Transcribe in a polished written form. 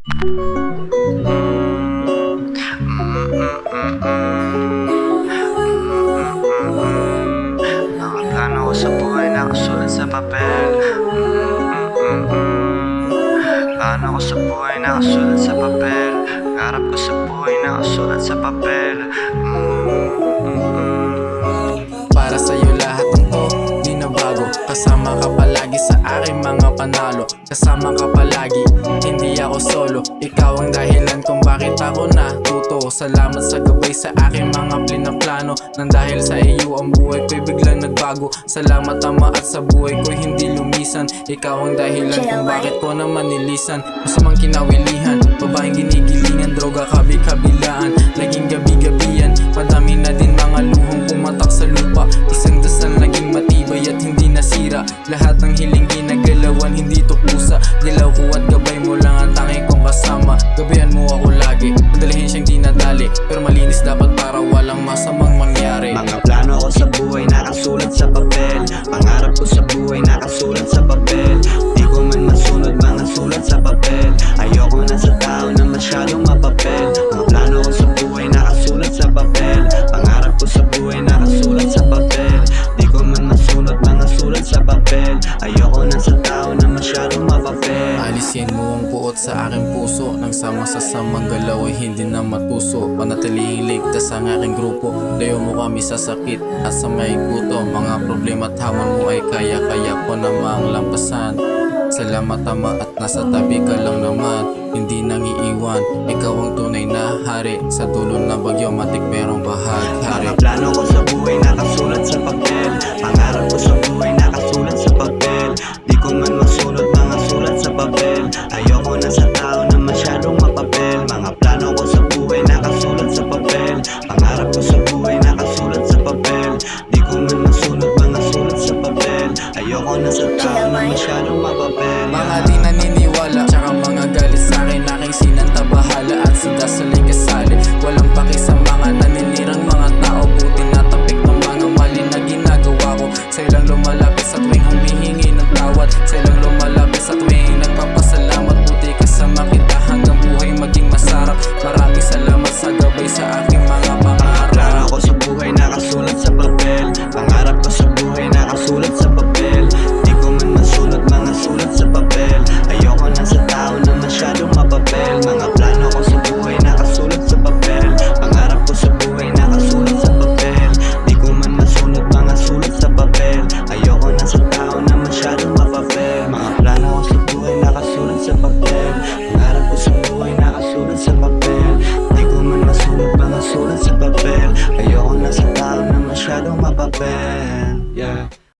Mga plano ko sa buhay nakasulat sa papel. Plano ko sa buhay nakasulat sa papel. Pangarap ko sa buhay nakasulat sa papel. Para sa'yo lahat ng to, di na bago. Kasama ka palagi sa aking mga panalo. Kasama ka palagi, hindi ako solo. Ikaw ang dahilan kung bakit ako natuto. Salamat sa gabay sa aking mga plano. Nang dahil sa iyo ang buhay ko'y biglang nagbago. Salamat Ama at sa buhay ko'y hindi lumisan. Ikaw ang dahilan kung bakit ko naman nilisan. Masamang kinawilihan, babaeng ginigilingan, droga kabi-kabilaan, naging gabi-gabian. Madami na din mga luhong pumatak sa lupa. Isang dasal naging matibay at hindi nasira. Lahat ng hiling ginagalawan, hindi to pusa. Dilaw ko at gabay mo lang ang tanging kong kasama. Gabayan mo ako lagi, madalihin siyang dinadali, pero malinis dapat para walang masamang mangyari. Mga plano ko sa buhay nakasulat sa papel. Pangarap ko sa buhay nakasulat sa papel. Di ko man masunod mga sulat sa papel. Ayoko na sa tao na masyadong mapapel. Mga plano ko sa buhay nakasulat sa papel. Pangarap ko sa buhay nakasulat sa papel. Di ko man masunod mga sulat sa papel. Ayoko na sa tao na masyadong mapapel. Alisin mo ang puot sa aking puso. Nang sama-sasamang galaw ay hindi na matuso. Panatilihing ligtas ang aking grupo. Layo mo kami sa sakit at sa may gutom. Mga problema at hamon mo ay kaya-kaya ko namang lampasan. Salamat Ama at nasa tabi ka lang naman, hindi nang iiwan. Ikaw ang tunay na hari. Sa dulo ng bagyo matik merong bahaghari. Mga plano ko sa buhay nakasulat sa papel. Pangarap ko sa buhay nakasulat sa papel. Di ko man masunod mga sulat sa papel. Ayoko na sa tao na masyadong mapapel. Mga plano ko sa buhay nakasulat sa papel. Pangarap ko sa buhay nakasulat sa papel. Di ko man masunod mga sulat sa papel. Ayoko na sa tao na masyadong mapapel. Mga di naniniwala, tsaka mga galit sa'kin, aking sinantabahala at sa dasalay kasali. Walang paki sa mga naninirang mga tao. Buti natapik ng mga mali na ginagawa ko. Sa ilang lumalapit sa tuwing humihingi ng tawad. Sa ilang lumalapit sa tuwing nagpapasalamat. Buti kasama kita hanggang buhay maging masarap. Maraming salamat sa gabay sa aking mga pangarap. Plano ko sa buhay nakasulat sa papel. Pangarap ko sa buhay nakasulat sa papel. Di ko man masunod mga sulat sa papel. Ayoko na sa tao na masyadong mapapel. Mga plano ko sa buhay nakasulat sa papel. Pangarap ko sa buhay nakasulat sa papel. Di ko man masunod mga sulat sa papel. Ayoko na sa tao na masyadong mapapel. Mga plano ko sa buhay nakasulat sa papel. Pangarap ko sa buhay nakasulat sa papel. Di ko man masunod mga sulat sa papel. Ayoko na sa tao na masyadong mapapel.